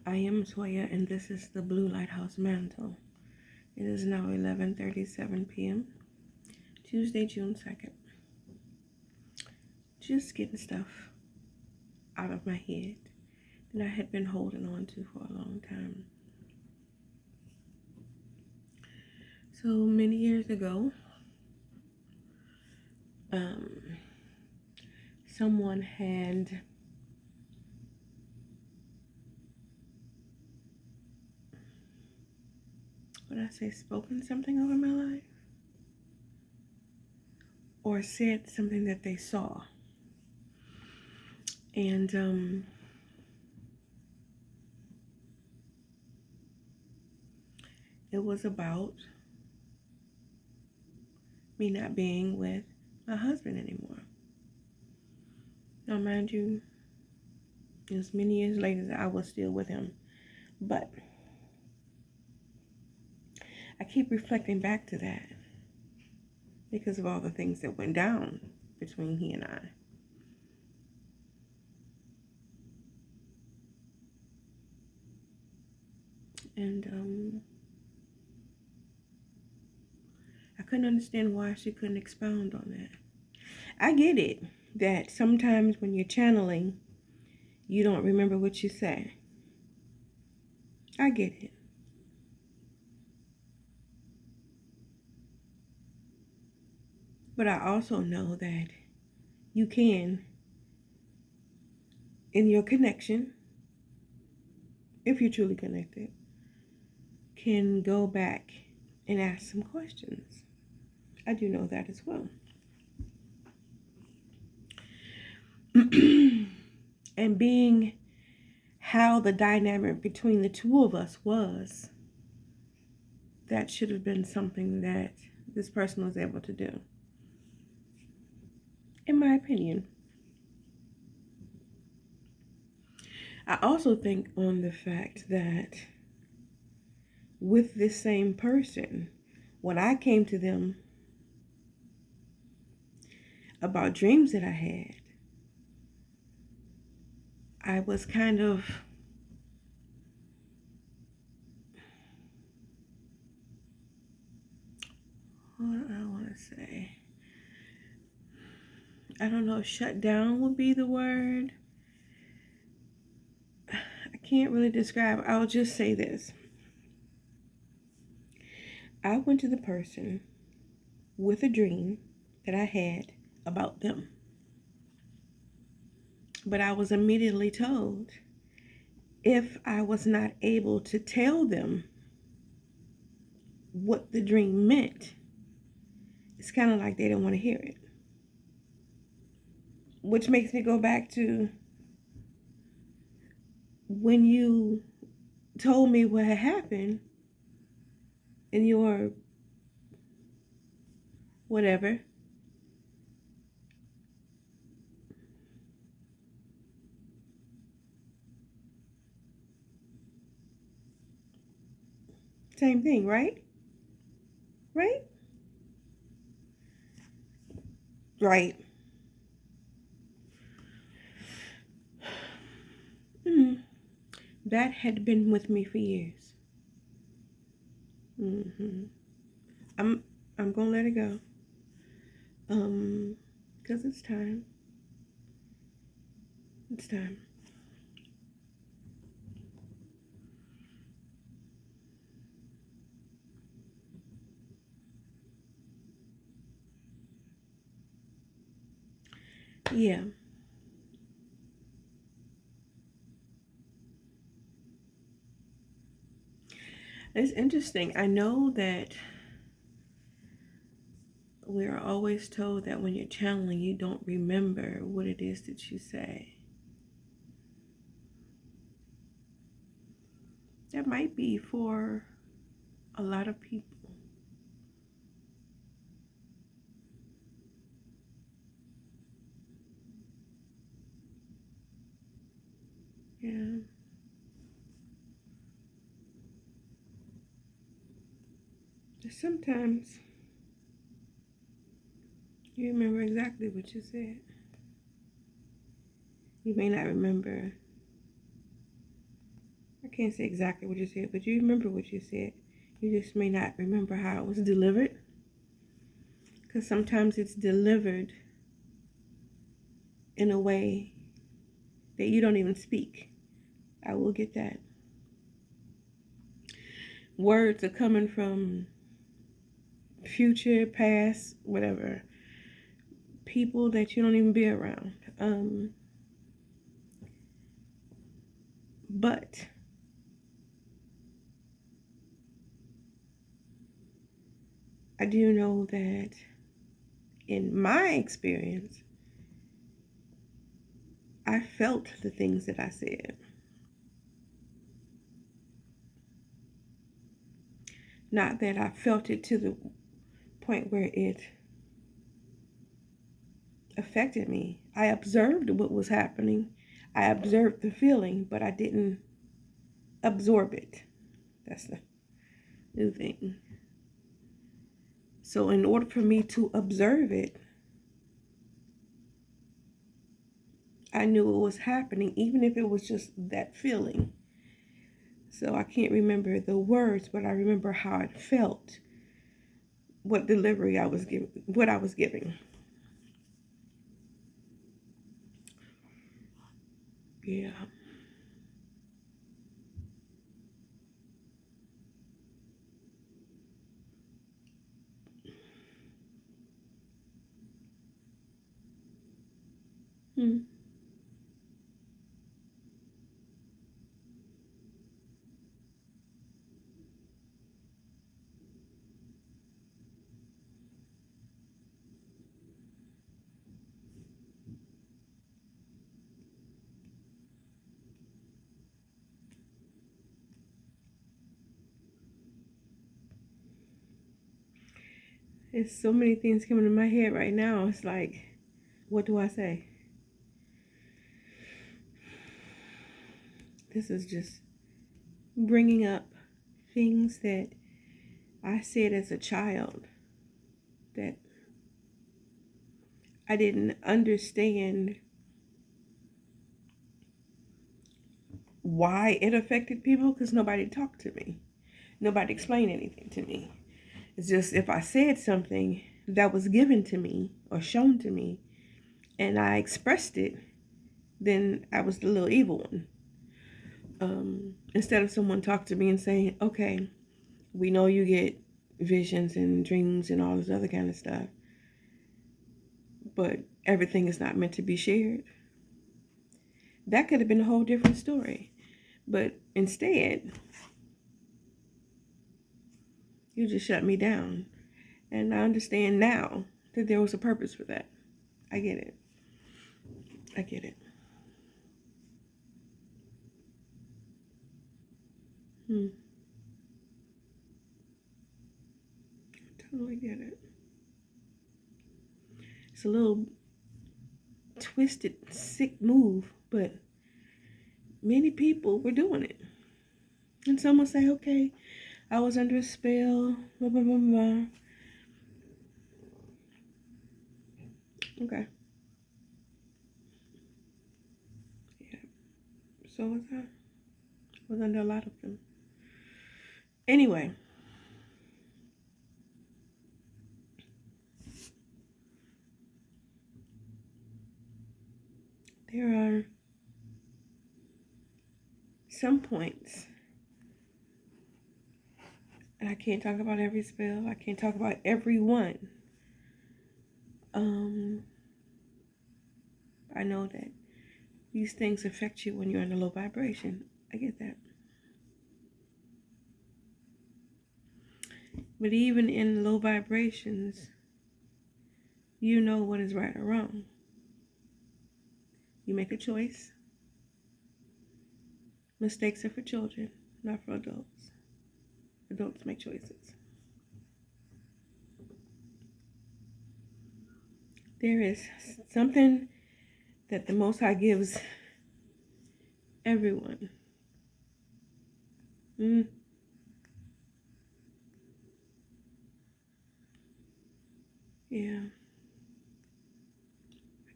I am Toya, and this is the Blue Lighthouse Mantle. It is now 11:37 p.m., Tuesday, June 2nd. Just getting stuff out of my head that I had been holding on to for a long time. So many years ago, someone had spoken something over my life, or said something that they saw. And it was about me not being with my husband anymore. Now, mind you, it was many years later that I was still with him. But I keep reflecting back to that because of all the things that went down between he and I. And I couldn't understand why she couldn't expound on that. I get it that sometimes when you're channeling, you don't remember what you say. I get it. But I also know that you can, in your connection, if you're truly connected, can go back and ask some questions. I do know that as well. And being how the dynamic between the two of us was, that should have been something that this person was able to do, in my opinion. I also think on the fact that with this same person, when I came to them about dreams that I had, I was kind of what I want to say. I don't know if shut down would be the word. I can't really describe. I'll just say this. I went to the person with a dream that I had about them. But I was immediately told if I was not able to tell them what the dream meant, it's kind of like they didn't want to hear it. Which makes me go back to when you told me what had happened in your whatever. Same thing, right? Right? Right. Mm. That had been with me for years. Mm-hmm. I'm gonna let it go. Because it's time. It's time. Yeah. It's interesting. I know that we're always told that when you're channeling, you don't remember what it is that you say. That might be for a lot of people. Yeah. Sometimes you remember exactly what you said. You may not remember. I can't say exactly what you said, but you remember what you said. You just may not remember how it was delivered. Because sometimes it's delivered in a way that you don't even speak. I will get that. Words are coming from future, past, whatever. People that you don't even be around. But I do know that in my experience, I felt the things that I said. Not that I felt it to the point where it affected me. I observed what was happening. I observed the feeling, but I didn't absorb it. That's the new thing. So in order for me to observe it, I knew it was happening, even if it was just that feeling. So I can't remember the words, but I remember how it felt, what delivery I was giving, what I was giving. Yeah. Hmm. There's so many things coming in my head right now. It's like, what do I say? This is just bringing up things that I said as a child that I didn't understand why it affected people because nobody talked to me. Nobody explained anything to me. It's just if I said something that was given to me or shown to me and I expressed it, then I was the little evil one. Instead of someone talk to me and saying, okay, we know you get visions and dreams and all this other kind of stuff, but everything is not meant to be shared. That could have been a whole different story. But instead, you just shut me down. And I understand now that there was a purpose for that. I get it. I get it. I totally get it. It's a little twisted, sick move, but many people were doing it. And someone say, okay, I was under a spell, blah, blah, blah, blah. Okay. Yeah. So was I. Was under a lot of them. Anyway. There are some points, and I can't talk about every spell. I can't talk about every one. I know that these things affect you when you're in a low vibration. I get that. But even in low vibrations, you know what is right or wrong. You make a choice. Mistakes are for children, not for adults. Adults make choices. There is something that the Most High gives everyone. Yeah.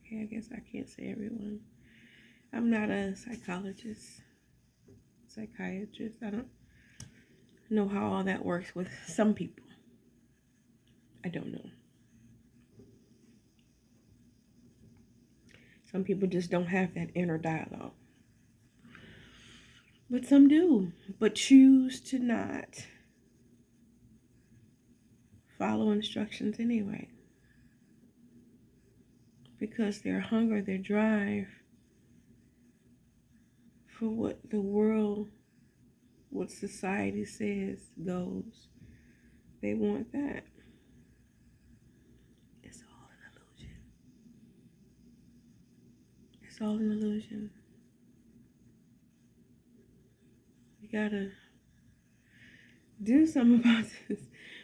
Okay, I guess I can't say everyone. I'm not a psychologist, psychiatrist. I don't know how all that works with some people. I don't know. Some people just don't have that inner dialogue. But some do, but choose to not follow instructions anyway. Because their hunger, their drive for what the world, what society says goes, they want that. It's all an illusion. It's all an illusion. We gotta do something about this.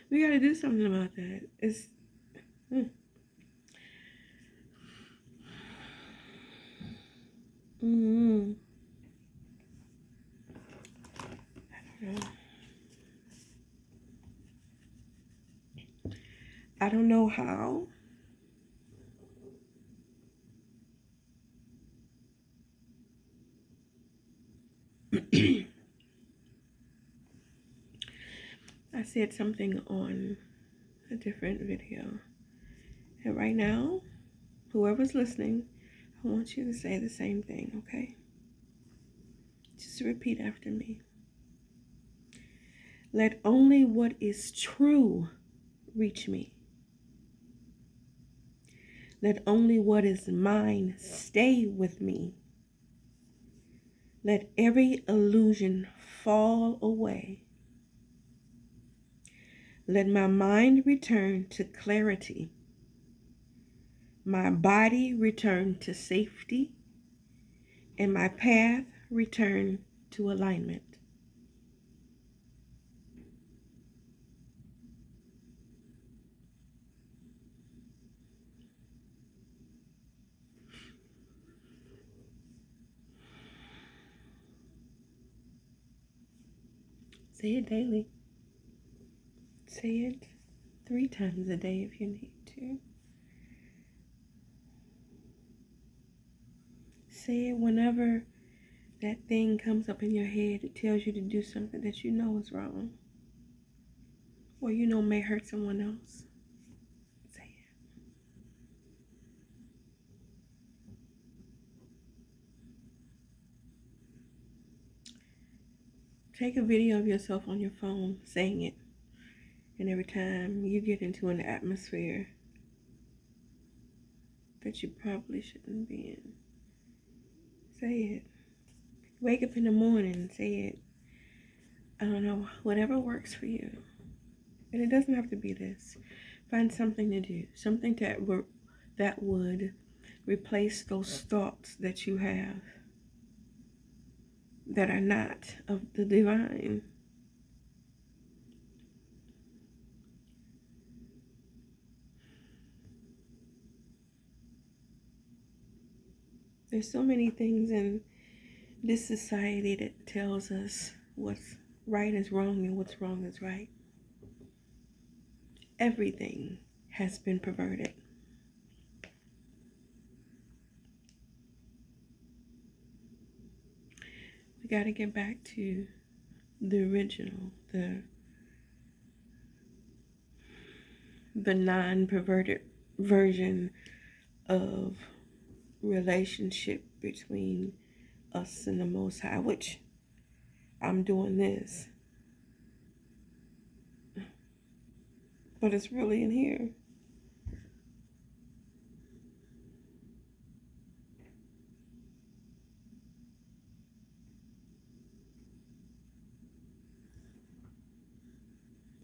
We gotta do something about that. It's mm-hmm. I don't know how. I said something on a different video. And right now, whoever's listening, I want you to say the same thing, okay? Just repeat after me. Let only what is true reach me. Let only what is mine stay with me. Let every illusion fall away. Let my mind return to clarity. My body return to safety. And my path return to alignment. Say it daily. Say it 3 times a day if you need to. Say it whenever that thing comes up in your head that tells you to do something that you know is wrong, or you know may hurt someone else. Say it. Take a video of yourself on your phone saying it, and every time you get into an atmosphere that you probably shouldn't be in, say it. Wake up in the morning and say it. I don't know, whatever works for you. And it doesn't have to be this. Find something to do, something that would replace those thoughts that you have that are not of the divine. There's so many things in this society that tells us what's right is wrong and what's wrong is right. Everything has been perverted. We got to get back to the original, the non-perverted version of relationship between us and the Most High, which I'm doing this, but it's really in here.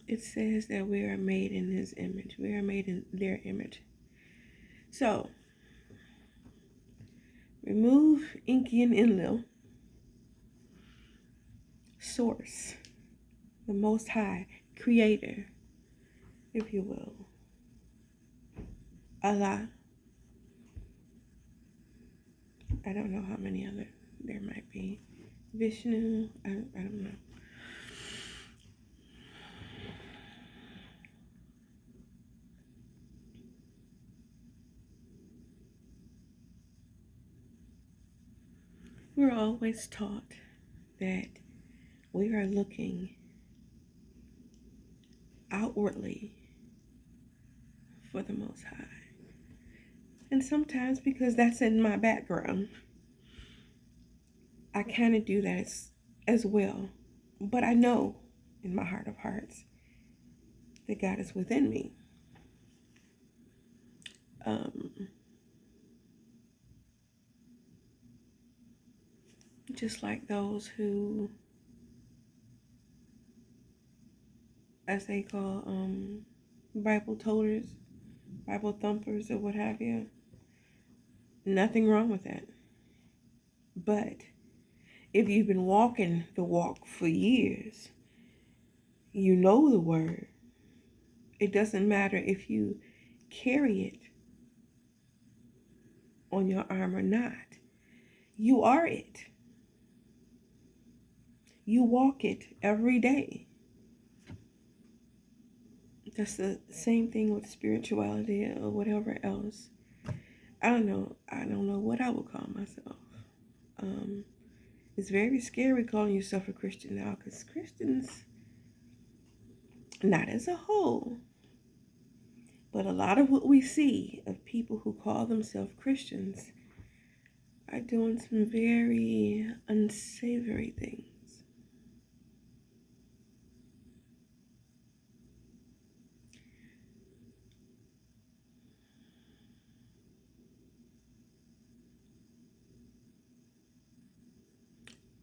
It says that we are made in His image. We are made in their image. So, remove Inky and Enlil. Source, the Most High, Creator, if you will. Allah. I don't know how many other there might be. Vishnu, I don't know. We're always taught that We are looking outwardly for the Most High. And sometimes, because that's in my background, I kind of do that as well. But I know in my heart of hearts that God is within me. Just like those who, as they call Bible toters, Bible thumpers, or what have you. Nothing wrong with that. But if you've been walking the walk for years, you know the word. It doesn't matter if you carry it on your arm or not. You are it. You walk it every day. That's the same thing with spirituality or whatever else. I don't know. I don't know what I would call myself. It's very scary calling yourself a Christian now, because Christians, not as a whole, but a lot of what we see of people who call themselves Christians are doing some very unsavory things.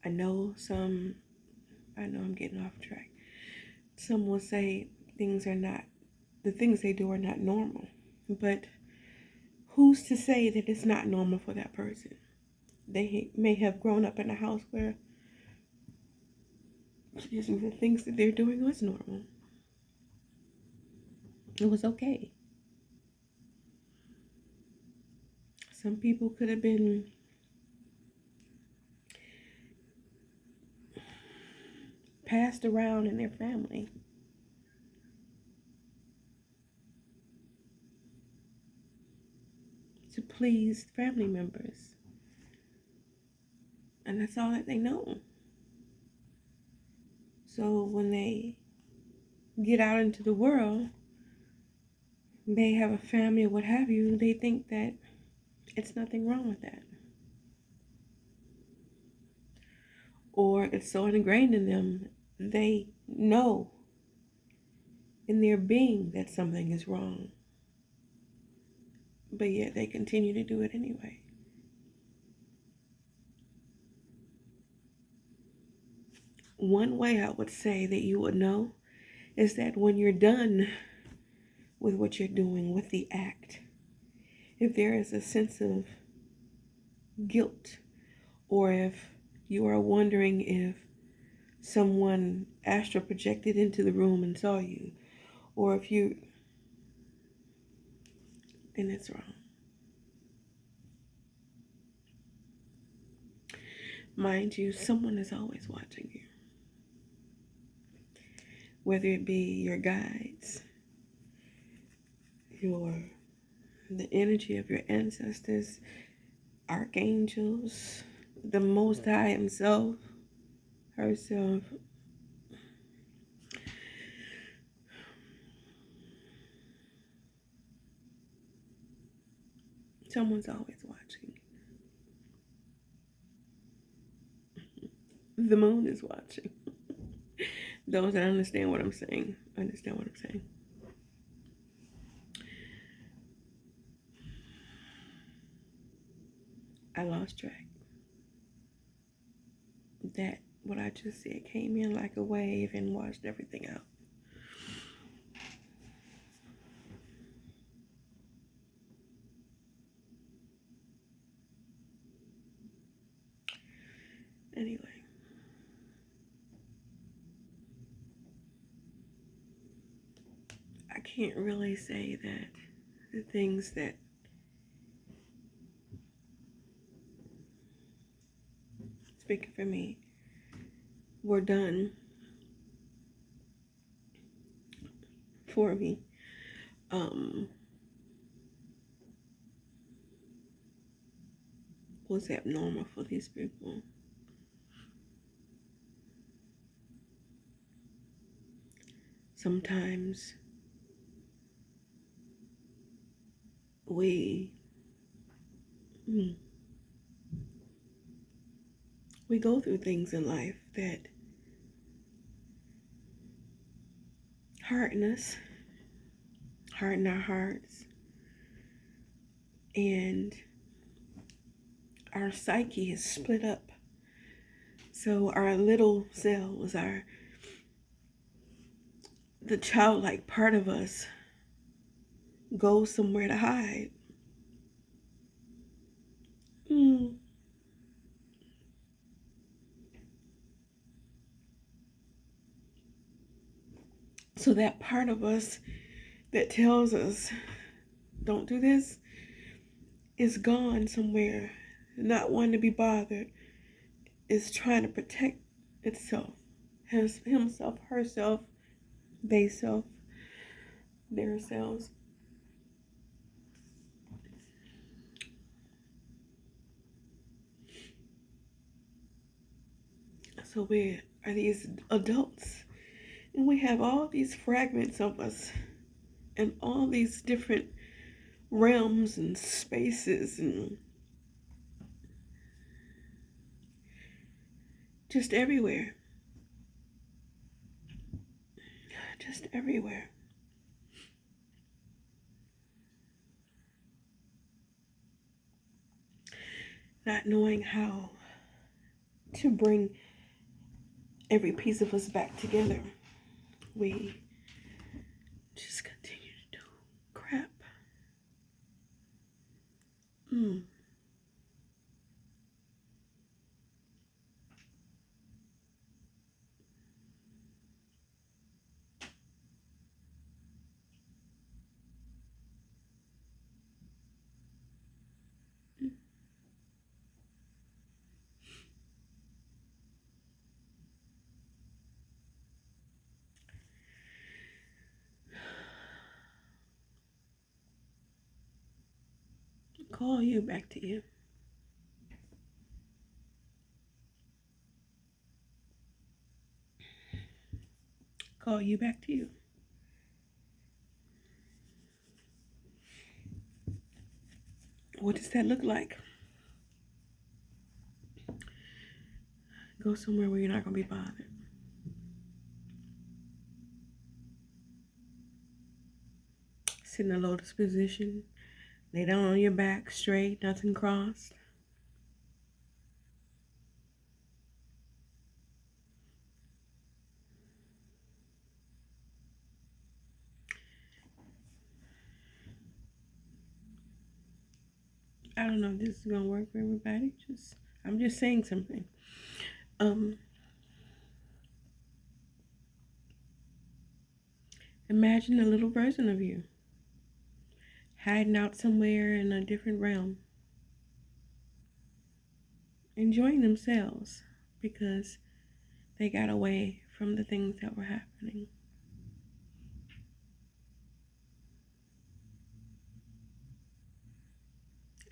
I know I'm getting off track. Some will say the things they do are not normal. But who's to say that it's not normal for that person? They may have grown up in a house where, the things that they're doing was normal. It was okay. Some people could have been passed around in their family to please family members. And that's all that they know. So when they get out into the world, they have a family or what have you, they think that it's nothing wrong with that. Or it's so ingrained in them, they know in their being that something is wrong. But yet they continue to do it anyway. One way I would say that you would know is that when you're done with what you're doing, with the act, if there is a sense of guilt, or if you are wondering if someone astral projected into the room and saw you, or if you, then it's wrong. Mind you, someone is always watching you. Whether it be your guides, the energy of your ancestors, archangels, the Most High Himself, herself. Someone's always watching. The moon is watching. Those that understand what I'm saying, understand what I'm saying. I lost track. That, what I just said, came in like a wave and washed everything out. Anyway. I can't really say that the things that speaking for me were done for me was abnormal for these people. Sometimes we mm, we go through things in life that harden us, harden our hearts, and our psyche is split up. So our little selves, the childlike part of us goes somewhere to hide. Mm. So that part of us that tells us, don't do this, is gone somewhere, not wanting to be bothered, is trying to protect itself, himself, herself, they self, their selves. So we are these adults, and we have all these fragments of us, and all these different realms and spaces, and just everywhere, just everywhere. Not knowing how to bring every piece of us back together, we just continue to do crap. Mm. Call you back to you. Call you back to you. What does that look like? Go somewhere where you're not going to be bothered. Sit in a lotus position. Lay down on your back, straight, nothing crossed. I don't know if this is going to work for everybody. I'm just saying something. Imagine a little version of you hiding out somewhere in a different realm, enjoying themselves because they got away from the things that were happening.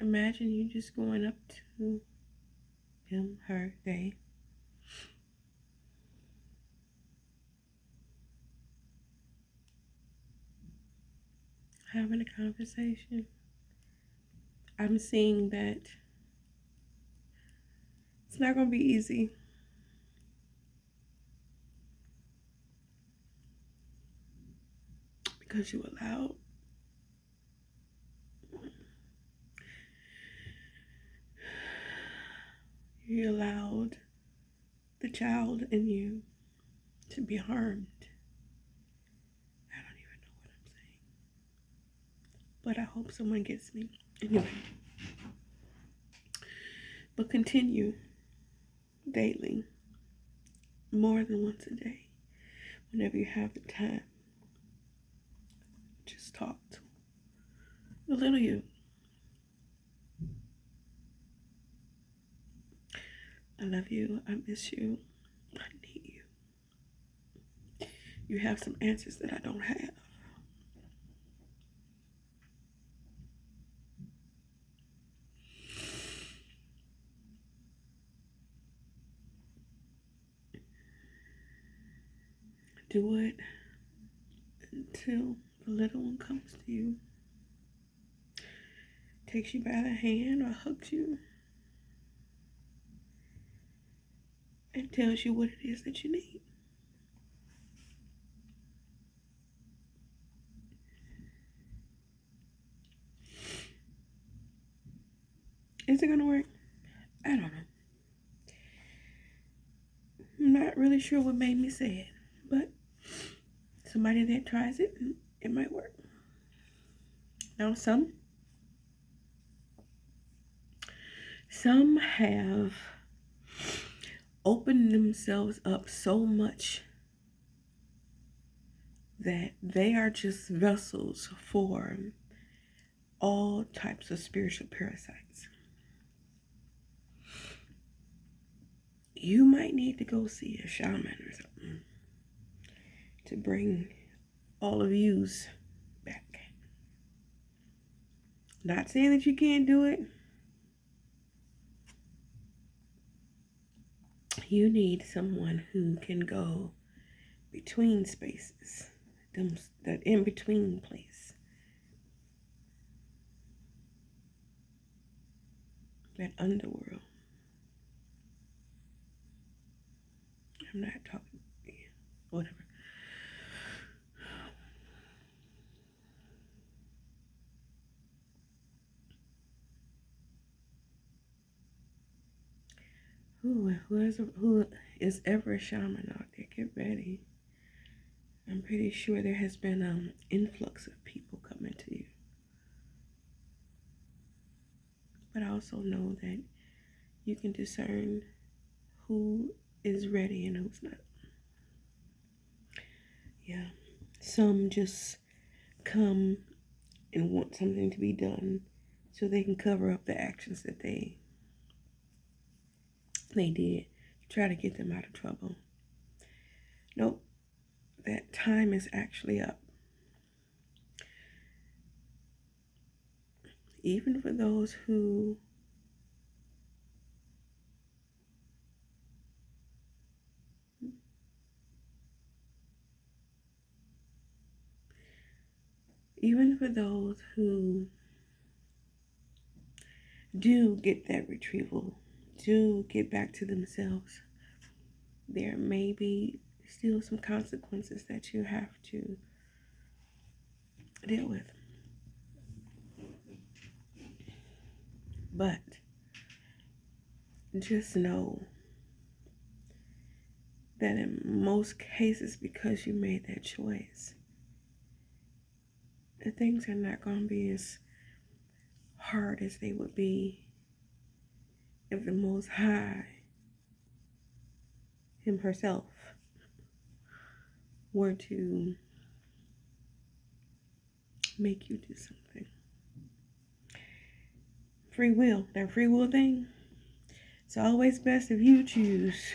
Imagine you just going up to him, her, they, having a conversation. I'm seeing that it's not going to be easy. Because you allowed the child in you to be harmed. I don't even know what I'm saying, but I hope someone gets me. Anyway, but continue daily, more than once a day, whenever you have the time. Just talk to the little you. I love you. I miss you. I need you. You have some answers that I don't have. Do it until the little one comes to you, takes you by the hand or hugs you, and tells you what it is that you need. Is it going to work? I don't know. I'm not really sure what made me say it, but somebody that tries it, it might work. Now, some have opened themselves up so much that they are just vessels for all types of spiritual parasites. You might need to go see a shaman or something to bring all of yous back. Not saying that you can't do it. You need someone who can go between spaces, that in between place. That underworld. I'm not talking, whatever. Who is ever a shaman out there, get ready. I'm pretty sure there has been an influx of people coming to you. But I also know that you can discern who is ready and who's not. Yeah. Some just come and want something to be done so they can cover up the actions that they did, try to get them out of trouble. Nope. That time is actually up. Even for those who do get that retrieval, do get back to themselves, there may be still some consequences that you have to deal with. But just know that in most cases, because you made that choice, the things are not going to be as hard as they would be if the Most High herself were to make you do something. Free will, that free will thing, it's always best if you choose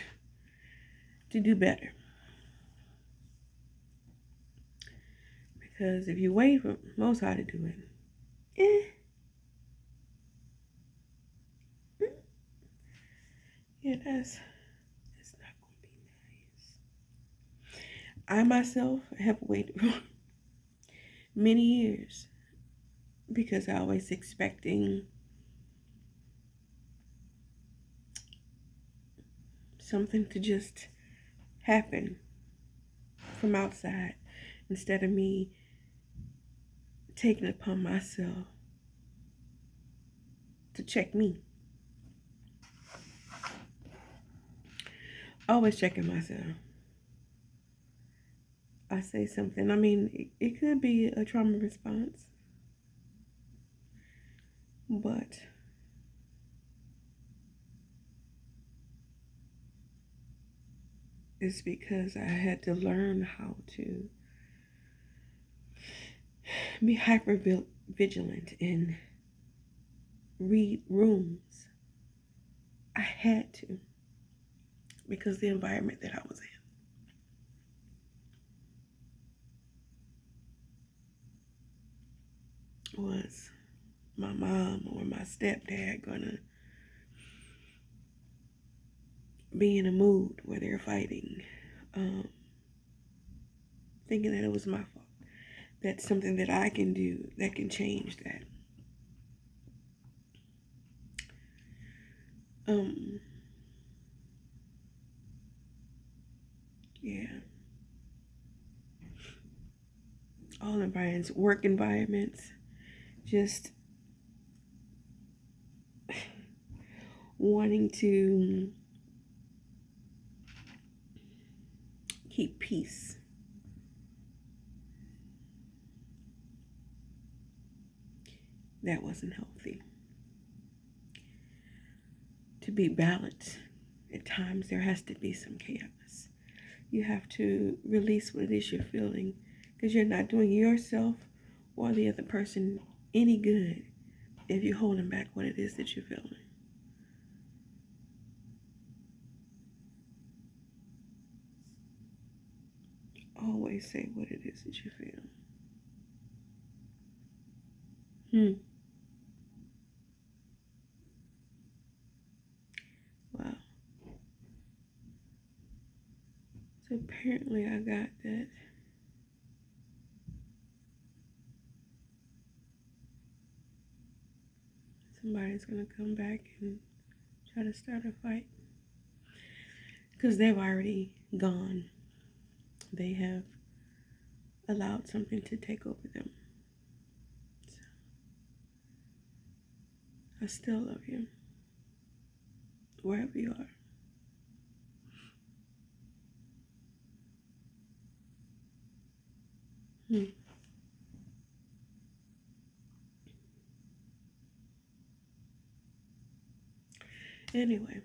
to do better. Because if you wait for Most High to do it, yeah, it's not going to be nice. I myself have waited for many years because I was expecting something to just happen from outside instead of me taking it upon myself to check me. Always checking myself. I say something. I mean, it could be a trauma response, but it's because I had to learn how to be hyper vigilant and read rooms. I had to, because the environment that I was in was my mom or my stepdad gonna be in a mood where they're fighting, thinking that it was my fault. That's something that I can do that can change that. Yeah. All environments, work environments, just wanting to keep peace. That wasn't healthy. To be balanced, at times there has to be some chaos. You have to release what it is you're feeling, because you're not doing yourself or the other person any good if you're holding back what it is that you're feeling. Always say what it is that you feel. Wow. So apparently I got that. Somebody's going to come back and try to start a fight. Because they've already gone. They have allowed something to take over them. So, I still love you, wherever you are. Anyway.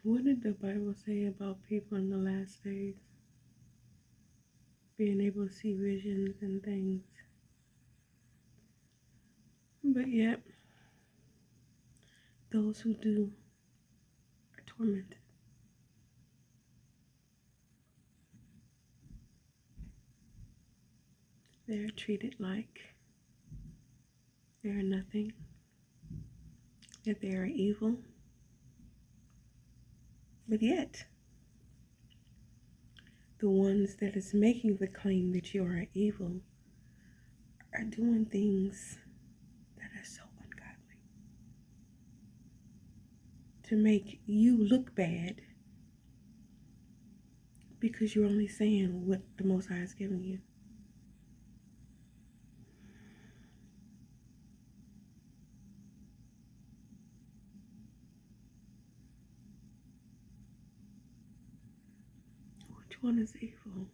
What did the Bible say about people in the last days being able to see visions and things? But yet, those who do are tormented. They are treated like they are nothing, that they are evil. But yet, the ones that is making the claim that you are evil are doing things that are so ungodly to make you look bad because you're only saying what the Most High is giving you. Which one is evil?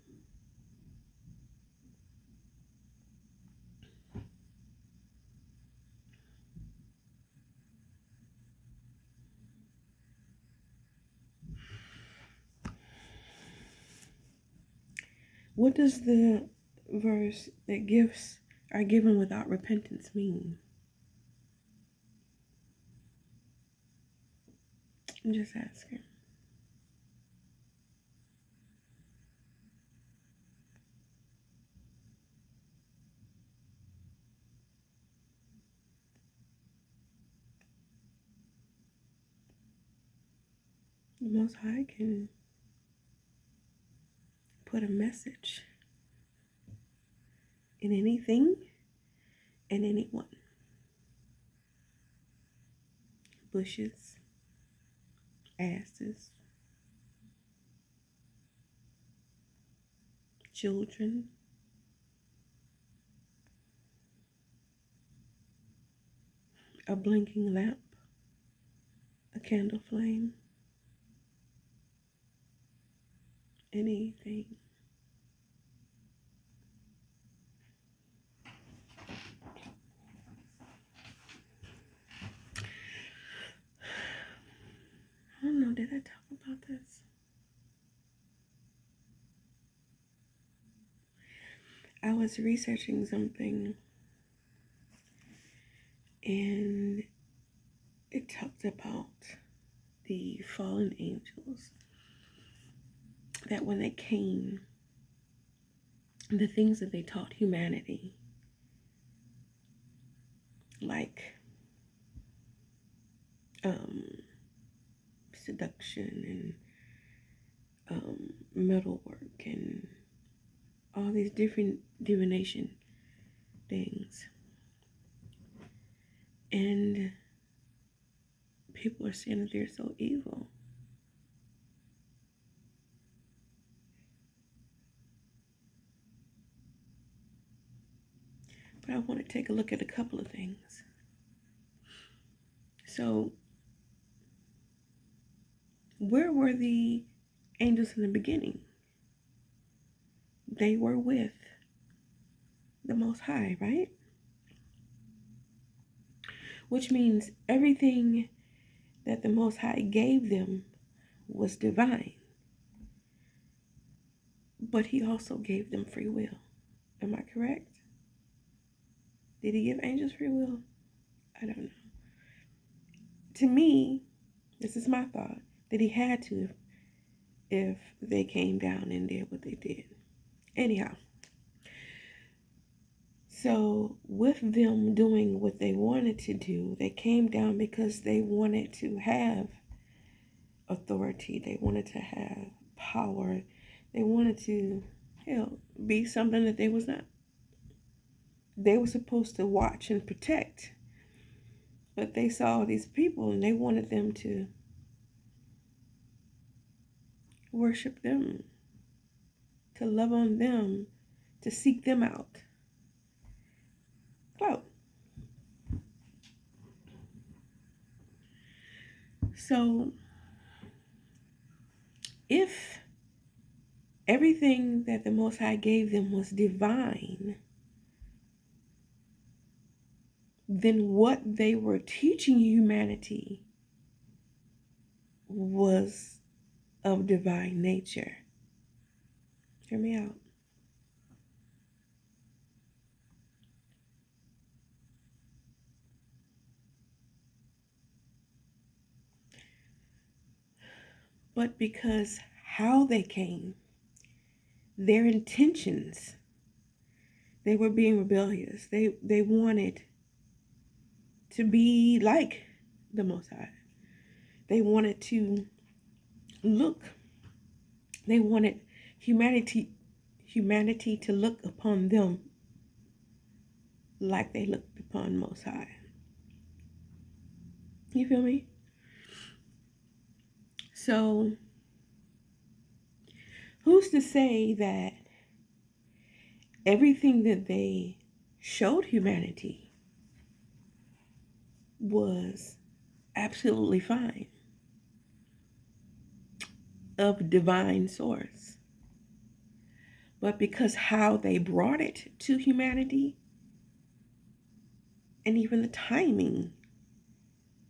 What does the verse that gifts are given without repentance mean? I'm just asking. The Most High can put a message in anything and anyone. bushes, asses, children, a blinking lamp, a candle flame, anything. I don't know, did I talk about this? I was researching something and it talked about the fallen angels, that when they came, the things that they taught humanity, like seduction and metalwork and all these different divination things. And people are saying that they're so evil. But I want to take a look at a couple of things. So, where were the angels in the beginning? They were with the Most High, right? Which means everything that the Most High gave them was divine. But He also gave them free will. Am I correct? Did He give angels free will? I don't know. To me, this is my thought, that He had to if they came down and did what they did. Anyhow, so with them doing what they wanted to do, they came down because they wanted to have authority. They wanted to have power. They wanted to, be something that they was not. They were supposed to watch and protect. But they saw these people and they wanted them to worship them, to love on them, to seek them out. Well, so if everything that the Most High gave them was divine, then what they were teaching humanity was of divine nature. Hear me out. But because how they came, their intentions, they were being rebellious. They wanted to be like the Most High. They wanted to look. They wanted humanity to look upon them like they looked upon Most High. You feel me? So, who's to say that everything that they showed humanity was absolutely fine, of divine source? But because how they brought it to humanity, and even the timing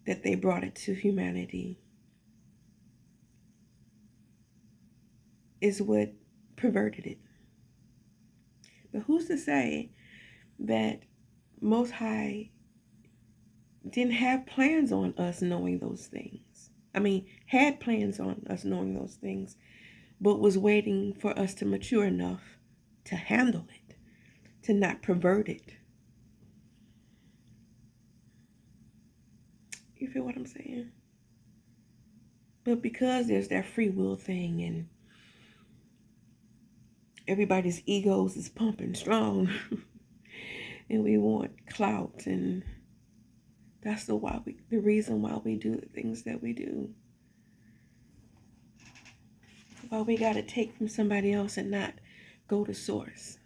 that they brought it to humanity, is what perverted it. But who's to say that Most High didn't have plans on us knowing those things? Had plans on us knowing those things, but was waiting for us to mature enough to handle it, to not pervert it. You feel what I'm saying? But because there's that free will thing and everybody's egos is pumping strong and we want clout and That's the reason why we do the things that we do. Why we got to take from somebody else and not go to source.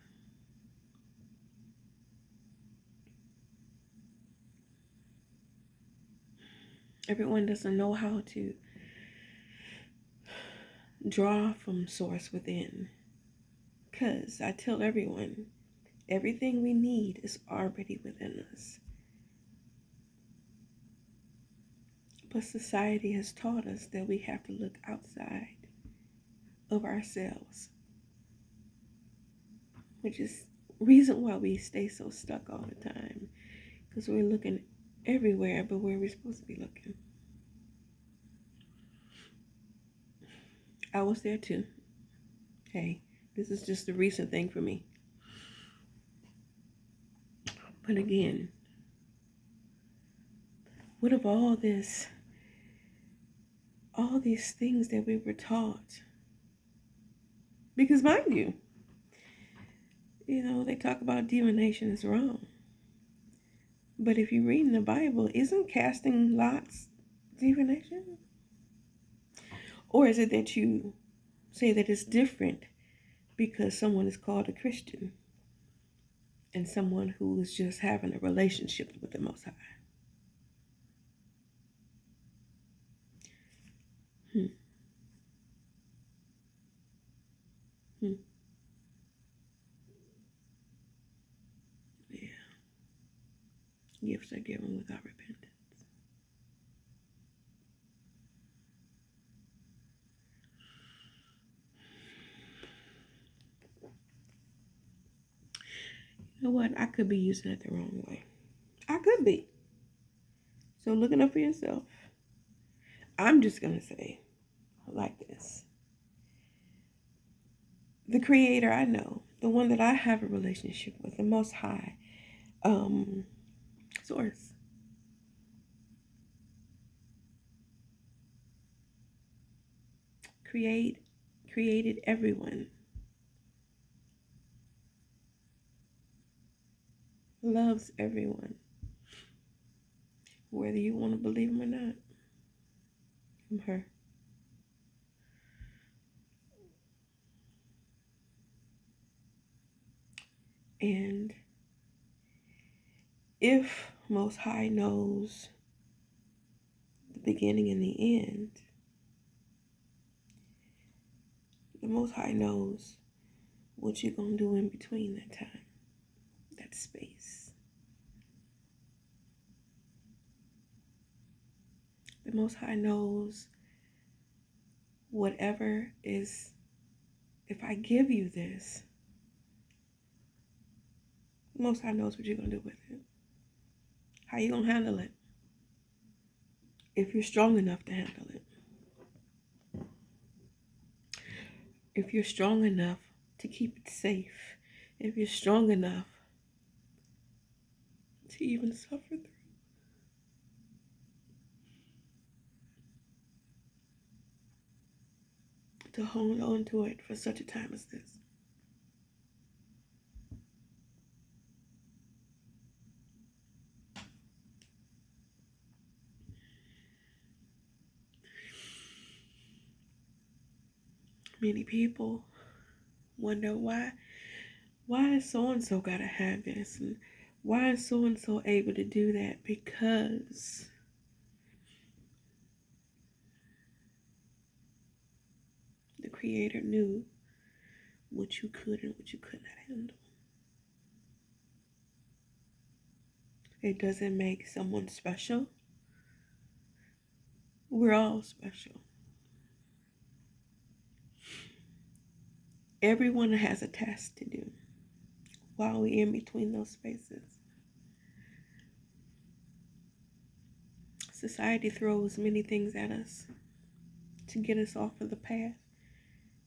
Everyone doesn't know how to draw from source within. Because I tell everyone, everything we need is already within us. But society has taught us that we have to look outside of ourselves, which is reason why we stay so stuck all the time, because we're looking everywhere but where we're supposed to be looking. I was there too. Hey, this is just a recent thing for me. But again, what of all these things that we were taught? Because mind you, they talk about divination is wrong. But if you read in the Bible, isn't casting lots divination? Or is it that you say that it's different because someone is called a Christian and someone who is just having a relationship with the Most High? Yeah. Gifts are given without repentance. You know what? I could be using it the wrong way. I could be. So looking up for yourself. I'm just going to say like this. The Creator I know, the one that I have a relationship with, the Most High, Source, created everyone, loves everyone, whether you want to believe him or not. I'm her. And if Most High knows the beginning and the end, the Most High knows what you're going to do in between that time, that space. The Most High knows whatever is, if I give you this, the Most High knows what you're going to do with it. How you going to handle it? If you're strong enough to handle it. If you're strong enough to keep it safe. If you're strong enough to even suffer through. To hold on to it for such a time as this. Many people wonder why is so-and-so gotta have this, and why is so-and-so able to do that? Because the Creator knew what you could and what you could not handle. It doesn't make someone special. We're all special. Everyone has a task to do while we're in between those spaces. Society throws many things at us to get us off of the path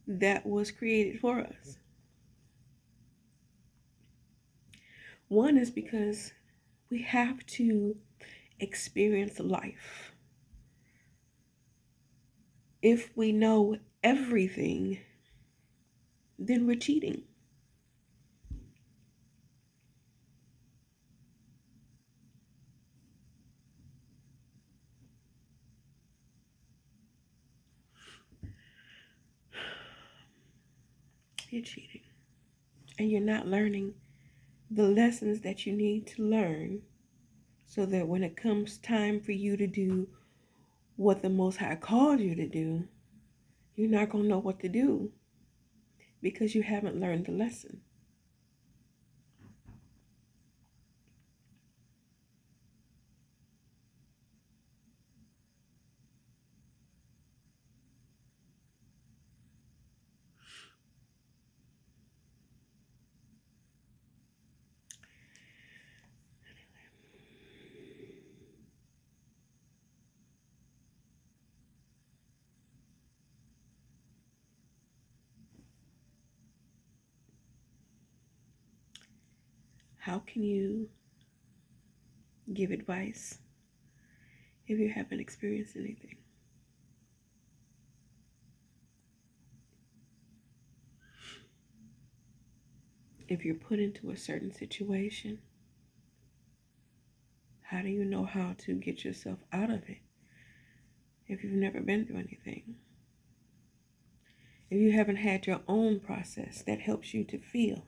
that was created for us. One is because we have to experience life. If we know everything, then we're cheating. you're cheating. And you're not learning the lessons that you need to learn so that when it comes time for you to do what the Most High called you to do, you're not going to know what to do because you haven't learned the lesson. How can you give advice if you haven't experienced anything? If you're put into a certain situation, how do you know how to get yourself out of it if you've never been through anything? If you haven't had your own process that helps you to feel,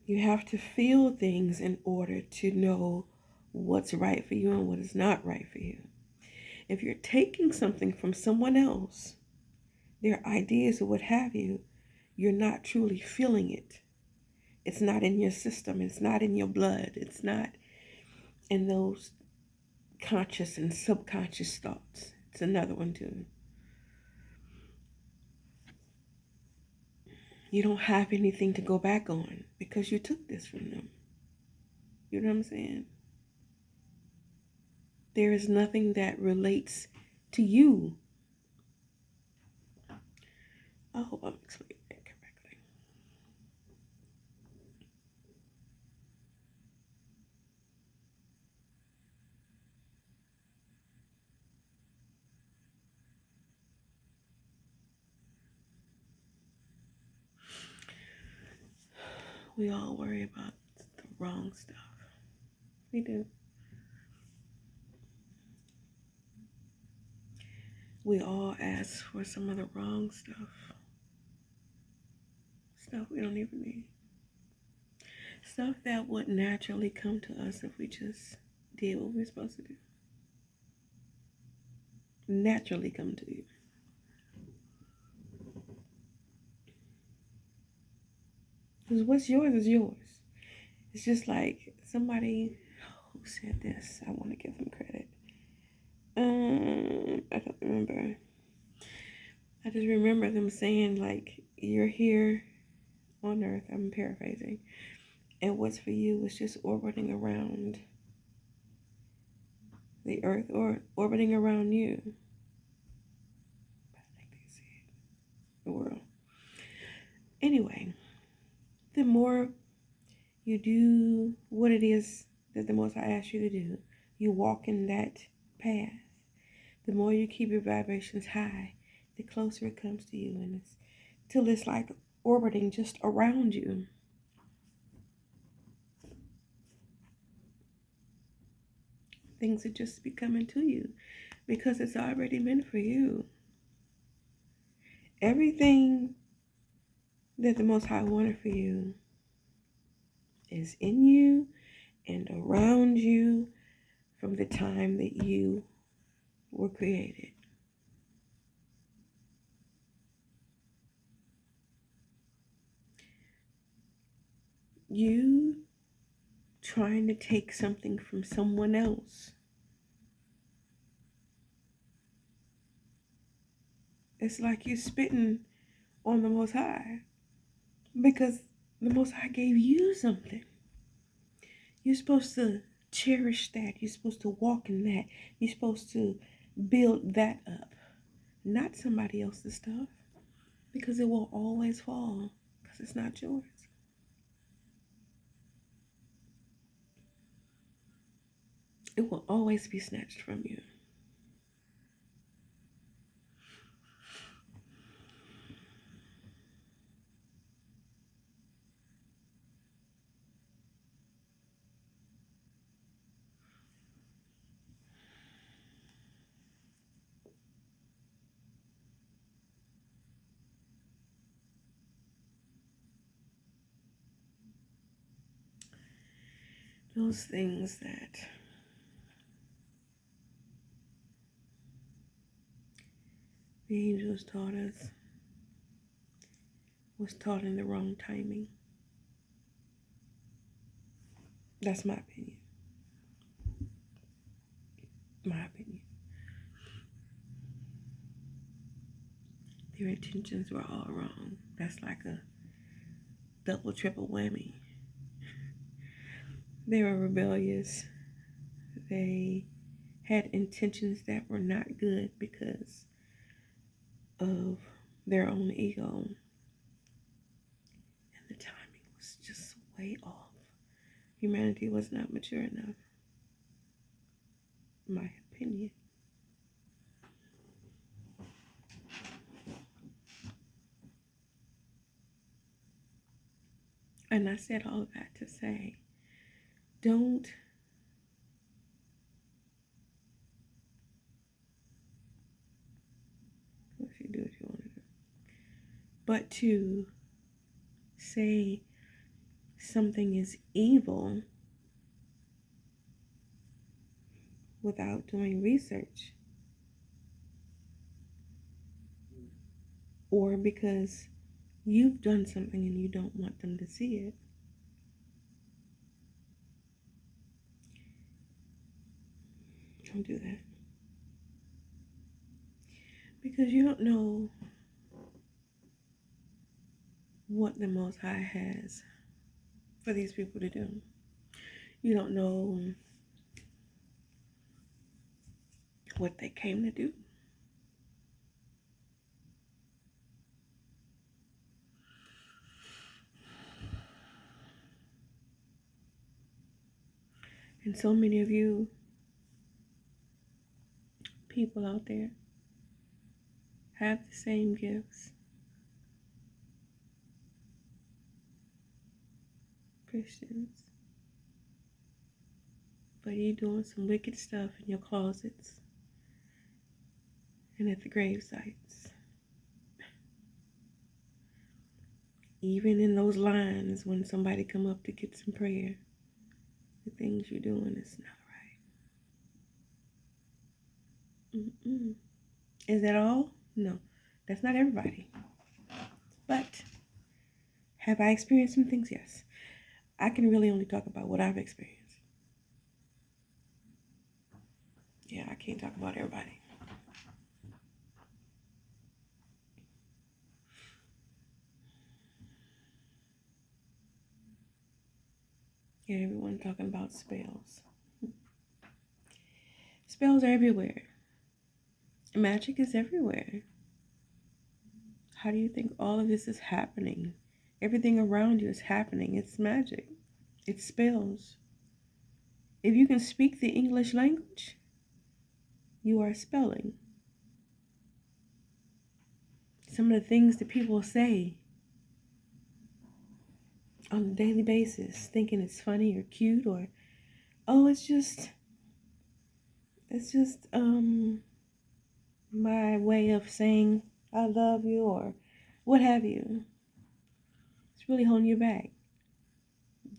you have to feel things in order to know what's right for you and what is not right for you. If you're taking something from someone else, their ideas or what have you, you're not truly feeling it. It's not in your system. It's not in your blood. It's not in those conscious and subconscious thoughts. It's another one too. You don't have anything to go back on because you took this from them. You know what I'm saying? There is nothing that relates to you. I hope I'm explaining that correctly. We all worry about the wrong stuff. We do. We all ask for some of the wrong stuff. Stuff we don't even need. Stuff that would naturally come to us if we just did what we're supposed to do. Naturally come to you. Because what's yours is yours. It's just like somebody who said this. I want to give them credit. I don't remember. I just remember them saying, like, you're here on earth. I'm paraphrasing. And what's for you is just orbiting around the earth or orbiting around you. I think they said the world. Anyway, the more you do what it is that the Most High asks you to do, you walk in that path. The more you keep your vibrations high, the closer it comes to you, and it's till it's like orbiting just around you. Things are just be coming to you because it's already meant for you. Everything that the Most High wanted for you is in you and around you from the time that you were created. You trying to take something from someone else, it's like you're spitting on the Most High because the Most High gave you something. You're supposed to cherish that. You're supposed to walk in that. You're supposed to build that up, not somebody else's stuff, because it will always fall because it's not yours. It will always be snatched from you. those things that the angels taught us was taught in the wrong timing. That's my opinion. My opinion. Their intentions were all wrong. That's like a double, triple whammy. They were rebellious. They had intentions that were not good because of their own ego. And the timing was just way off. Humanity was not mature enough. My opinion. And I said all of that to say, don't if you do what you want to do. But to say something is evil without doing research, or because you've done something and you don't want them to see it, don't do that. Because you don't know what the Most High has for these people to do. You don't know what they came to do. And so many of you people out there have the same gifts. Christians. But you're doing some wicked stuff in your closets and at the grave sites. Even in those lines when somebody come up to get some prayer, the things you're doing is not right. Is that all? No, that's not everybody. But have I experienced some things? Yes. I can really only talk about what I've experienced. Yeah, I can't talk about everybody. Yeah, everyone talking about spells. Spells are everywhere. Magic is everywhere. How do you think all of this is happening? Everything around you is happening. It's magic. It's spells. If you can speak the English language, you are spelling. Some of the things that people say on a daily basis, thinking it's funny or cute or, oh, it's just my way of saying I love you or what have you. It's really holding you back.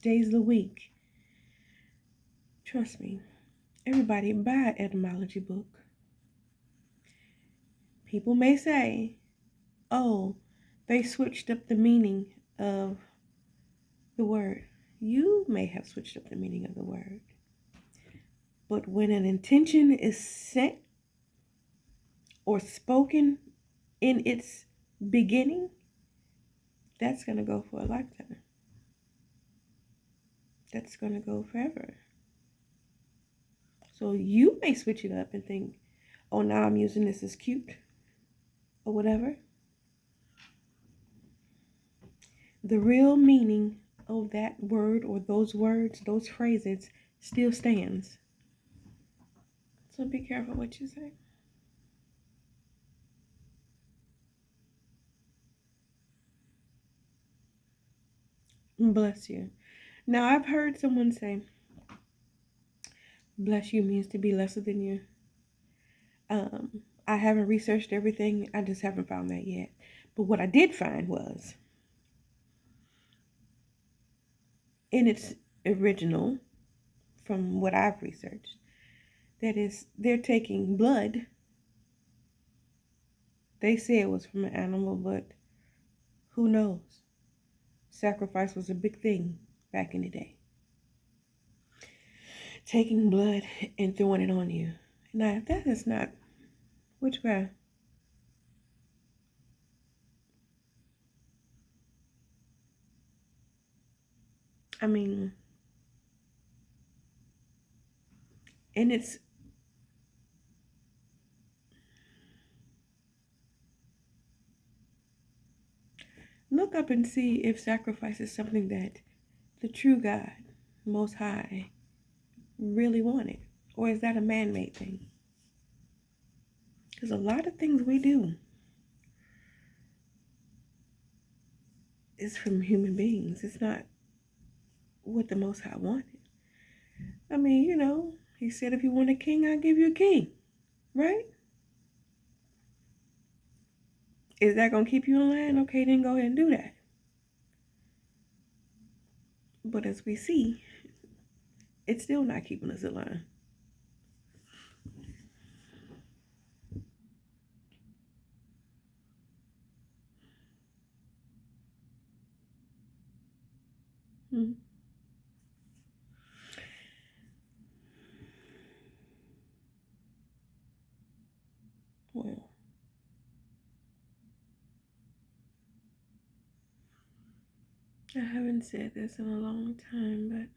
Days of the week. Trust me. Everybody buy an etymology book. People may say, oh, they switched up the meaning of the word. You may have switched up the meaning of the word. But when an intention is set or spoken in its beginning, that's going to go for a lifetime. That's going to go forever. So you may switch it up and think, oh, now I'm using this as cute or whatever. The real meaning of that word or those words, those phrases, still stands. So be careful what you say. Bless you. Now, I've heard someone say, bless you means to be lesser than you. I haven't researched everything. I just haven't found that yet. But what I did find was, in its original from what I've researched. That is, they're taking blood. They say it was from an animal, but who knows? Sacrifice was a big thing back in the day. Taking blood and throwing it on you. Now, if that is not witchcraft, I mean, and it's, look up and see if sacrifice is something that the true God, Most High, really wanted. Or is that a man-made thing? Because a lot of things we do is from human beings. It's not what the Most High wanted. I mean, he said, if you want a king, I'll give you a king. Right? Is that going to keep you in line? Okay, then go ahead and do that. But as we see, it's still not keeping us in line. Hmm. Well, I haven't said this in a long time, but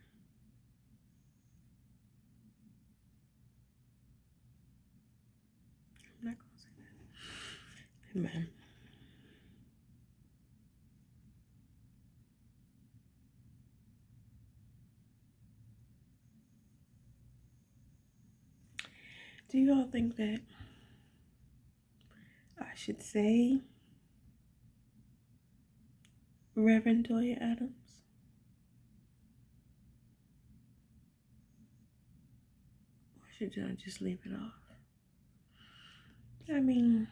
I'm not going to say that. Amen. Do you all think that I should say Reverend Toya Adams? Or should I just leave it off? I mean,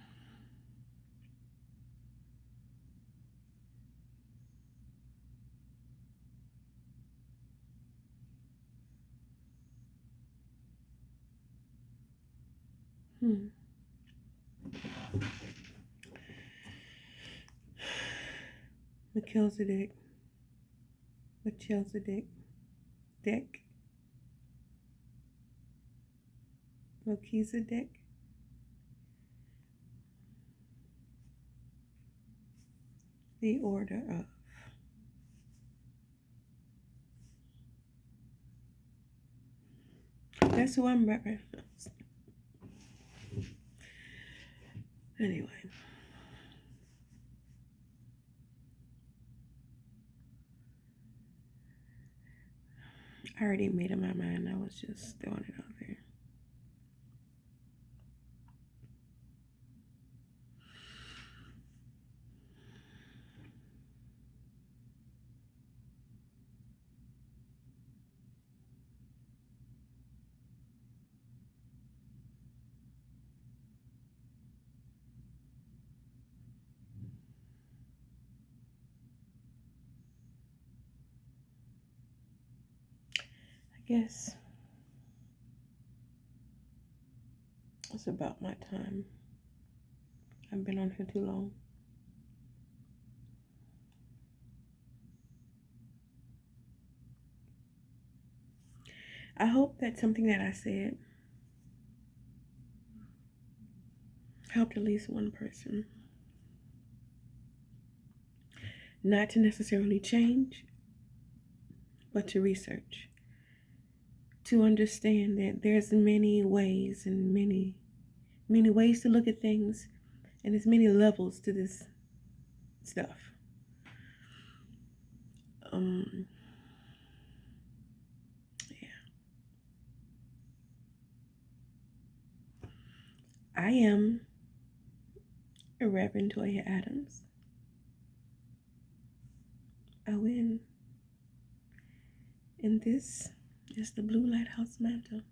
Melchizedek, Melchizedek, the order of. That's who I'm repping. Anyway. I already made up my mind. I was just throwing it out there. I guess it's about my time. I've been on here too long. I hope that something that I said helped at least one person. Not to necessarily change, but to research. To understand that there's many ways and many ways to look at things, and there's many levels to this stuff. Yeah. I am a Reverend Toya Adams. I win. And this is the Blue Lighthouse Mantle.